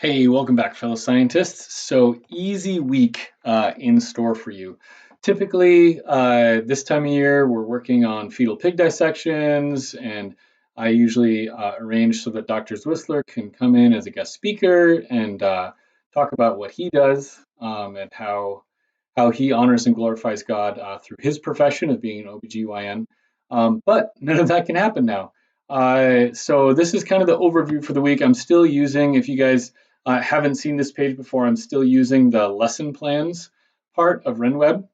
Hey, welcome back, fellow scientists. So, easy week in store for you. Typically, this time of year, we're working on fetal pig dissections, and I usually arrange so that Dr. Zwissler can come in as a guest speaker and talk about what he does and how he honors and glorifies God through his profession of being an OBGYN. But none of that can happen now. So, this is kind of the overview for the week. I'm still using, if you guys haven't seen this page before, I'm still using the lesson plans part of RenWeb.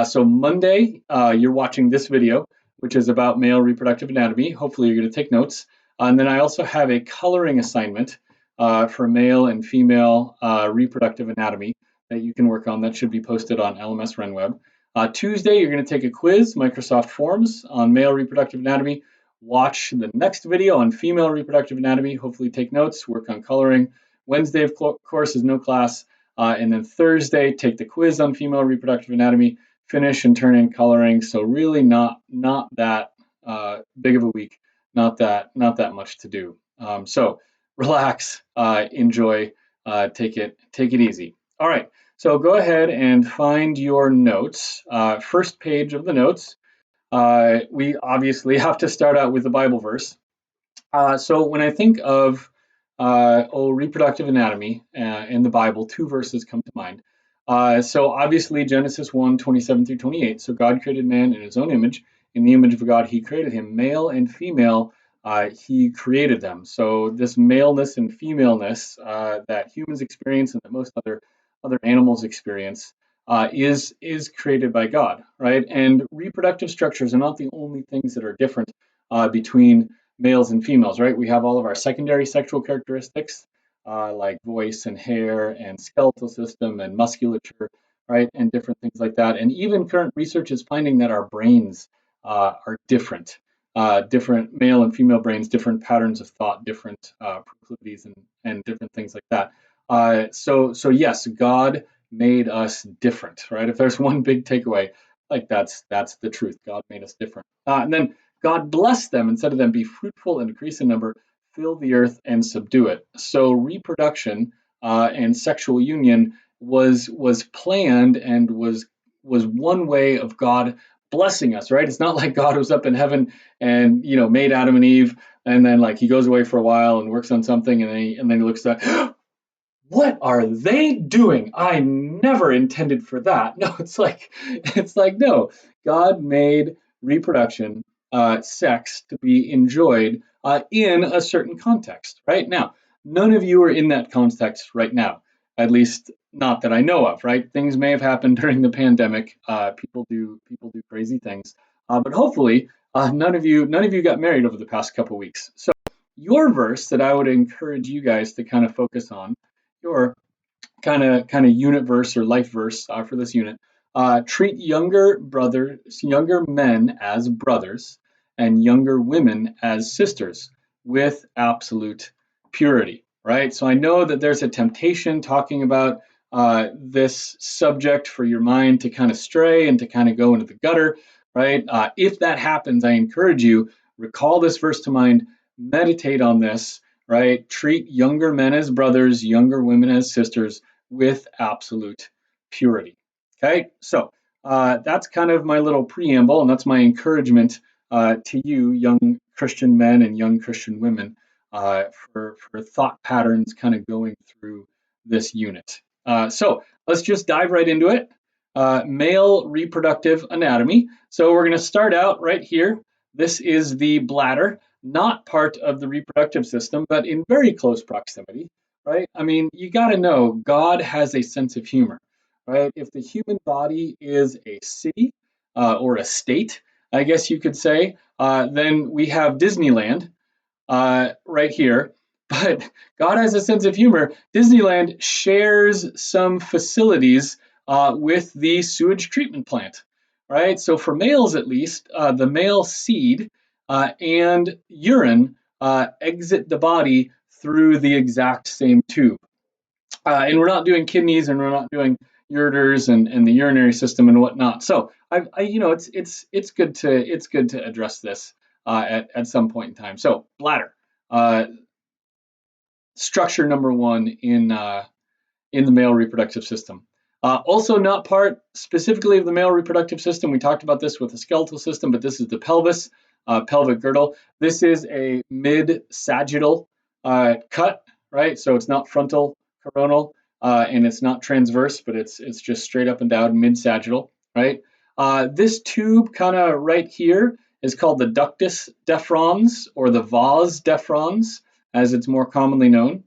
So Monday, you're watching this video, which is about male reproductive anatomy. Hopefully you're going to take notes. And then I also have a coloring assignment for male and female reproductive anatomy that you can work on. That should be posted on LMS RenWeb. Tuesday, you're going to take a quiz, Microsoft Forms, on male reproductive anatomy. Watch the next video on female reproductive anatomy. Hopefully take notes, work on coloring. Wednesday, of course, is no class. And then Thursday, take the quiz on female reproductive anatomy, finish and turn in coloring. So really not that big of a week, not that much to do. So relax, enjoy, take it easy. All right, so go ahead and find your notes. First page of the notes. We obviously have to start out with the Bible verse. So when I think of reproductive anatomy in the Bible, two verses come to mind. So obviously Genesis 1:27 through 28. So God created man in his own image. In the image of God, he created him. Male and female, he created them. So this maleness and femaleness that humans experience and that most other animals experience is created by God, right? And reproductive structures are not the only things that are different between males and females, right? We have all of our secondary sexual characteristics like voice and hair and skeletal system and musculature, right? And different things like that. And even current research is finding that our brains are different. Different male and female brains, different patterns of thought, different proclivities, and different things like that. So yes, God made us different, right? If there's one big takeaway, like that's the truth. God made us different. And then God blessed them and said to them, "Be fruitful and increase in number, fill the earth and subdue it." So reproduction and sexual union was planned and was one way of God blessing us, right? It's not like God was up in heaven and made Adam and Eve, and then like he goes away for a while and works on something, and then he looks at, what are they doing? I never intended for that. No, it's like no. God made reproduction, sex, to be enjoyed in a certain context. Right now, none of you are in that context right now. At least not that I know of. Right? Things may have happened during the pandemic. People do crazy things. But hopefully, none of you got married over the past couple weeks. So your verse that I would encourage you guys to kind of focus on, your kind of unit verse or life verse for this unit. Treat younger men as brothers, and younger women as sisters with absolute purity. Right. So I know that there's a temptation talking about this subject for your mind to kind of stray and to kind of go into the gutter. Right. If that happens, I encourage you, recall this verse to mind, meditate on this, right? Treat younger men as brothers, younger women as sisters with absolute purity. Okay, so that's kind of my little preamble, and that's my encouragement to you, young Christian men and young Christian women, for thought patterns kind of going through this unit. So let's just dive right into it. Male reproductive anatomy. So we're going to start out right here. This is the bladder, not part of the reproductive system, but in very close proximity, right? I mean, you got to know God has a sense of humor, right? If the human body is a city or a state, I guess you could say, then we have Disneyland right here. But God has a sense of humor. Disneyland shares some facilities with the sewage treatment plant, right? So for males, at least, the male seed and urine exit the body through the exact same tube. And we're not doing kidneys, and we're not doing ureters and the urinary system and whatnot. So it's good to address this at some point in time. So bladder. Uh, structure number one in the male reproductive system. Also not part specifically of the male reproductive system. We talked about this with the skeletal system, but this is the pelvis, pelvic girdle. This is a mid-sagittal cut, right? So it's not frontal coronal, and it's not transverse, but it's just straight up and down mid-sagittal, right? This tube kind of right here is called the ductus deferens, or the vas deferens, as it's more commonly known.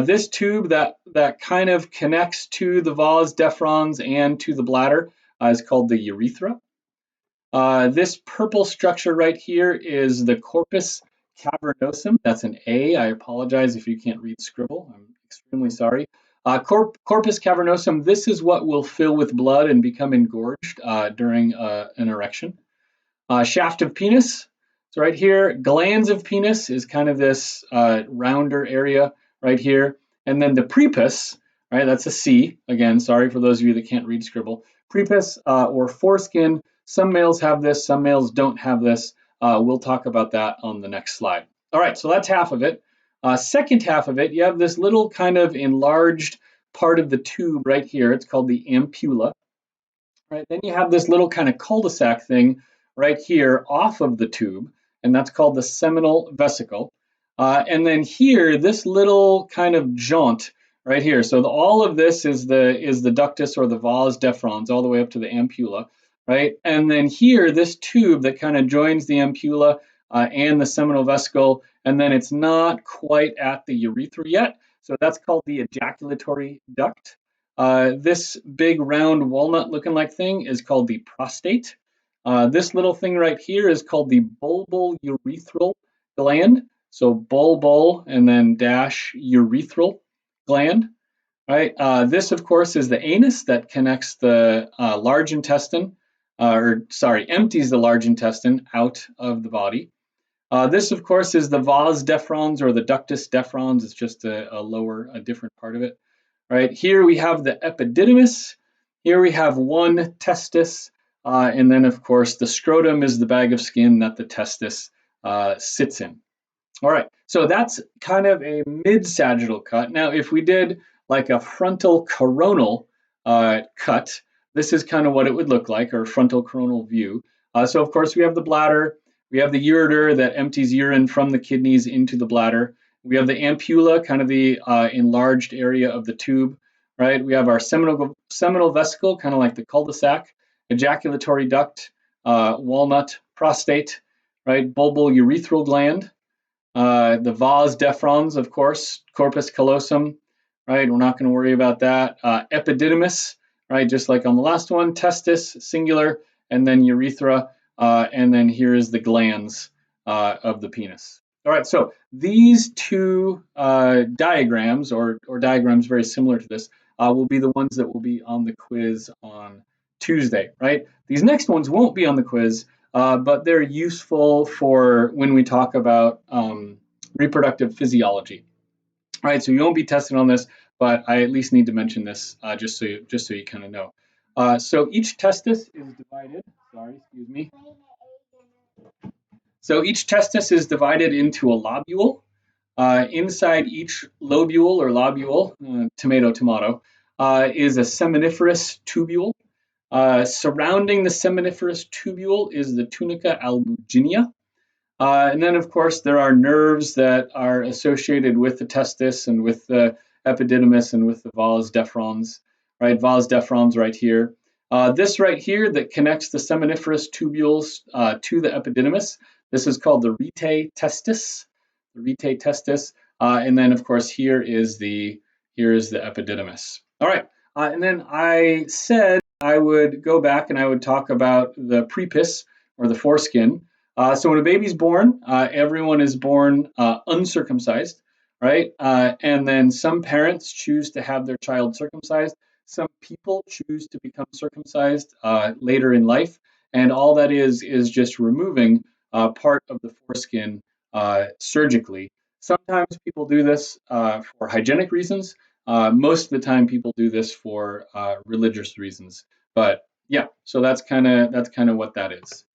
This tube that kind of connects to the vas deferens and to the bladder is called the urethra. This purple structure right here is the corpus cavernosum. That's an A. I apologize if you can't read scribble. I'm extremely sorry. Corpus cavernosum, this is what will fill with blood and become engorged during an erection. Shaft of penis. So right here, glands of penis is kind of this rounder area right here. And then the prepuce, right, that's a C. Again, sorry for those of you that can't read scribble. Prepuce or foreskin, some males have this, some males don't have this. We'll talk about that on the next slide. All right, so that's half of it. Second half of it, you have this little kind of enlarged part of the tube right here. It's called the ampulla. Right, then you have this little kind of cul-de-sac thing right here off of the tube, and that's called the seminal vesicle. And then here, this little kind of jaunt right here. So all of this is the ductus or the vas deferens all the way up to the ampulla, right? And then here, this tube that kind of joins the ampulla and the seminal vesicle, and then it's not quite at the urethra yet. So that's called the ejaculatory duct. This big round walnut looking like thing is called the prostate. This little thing right here is called the bulbal urethral gland. So bulbal and then dash urethral gland. Right. This, of course, is the anus that connects the large intestine, empties the large intestine out of the body. This, of course, is the vas deferens or the ductus deferens. It's just a different part of it. Right, here we have the epididymis. Here we have one testis. And then, of course, the scrotum is the bag of skin that the testis sits in. All right, so that's kind of a mid-sagittal cut. Now, if we did like a frontal coronal cut, this is kind of what it would look like, or frontal coronal view. So, of course, we have the bladder. We have the ureter that empties urine from the kidneys into the bladder. We have the ampulla, kind of the enlarged area of the tube, right? We have our seminal vesicle, kind of like the cul-de-sac, ejaculatory duct, walnut, prostate, right? Bulbal urethral gland, the vas deferens, of course, corpus callosum, right? We're not going to worry about that. Epididymis, right? Just like on the last one, testis, singular, and then urethra, and then here is the glands of the penis. All right, so these two diagrams, or diagrams very similar to this, will be the ones that will be on the quiz on Tuesday, right? These next ones won't be on the quiz, but they're useful for when we talk about reproductive physiology. All right, so you won't be tested on this, but I at least need to mention this just so you kind of know. So each testis is divided. Sorry, excuse me. So each testis is divided into a lobule. Inside each lobule or lobule, tomato, is a seminiferous tubule. Surrounding the seminiferous tubule is the tunica albuginea. And then, of course, there are nerves that are associated with the testis and with the epididymis and with the vas deferens, right? Vas deferens right here. This right here that connects the seminiferous tubules to the epididymis, this is called the rete testis. The rete testis. And then, of course, here is the epididymis. All right. And then I said I would go back and I would talk about the prepuce or the foreskin. So when a baby's born, everyone is born uncircumcised, right? And then some parents choose to have their child circumcised. Some people choose to become circumcised later in life. And all that is just removing part of the foreskin surgically. Sometimes people do this for hygienic reasons. Most of the time, people do this for religious reasons. But yeah, so that's kind of what that is.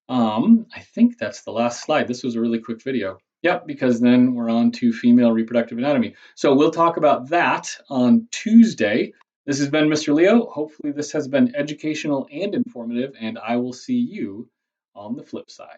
I think that's the last slide. This was a really quick video. Yep, because then we're on to female reproductive anatomy. So we'll talk about that on Tuesday. This has been Mr. Leo. Hopefully, this has been educational and informative, and I will see you on the flip side.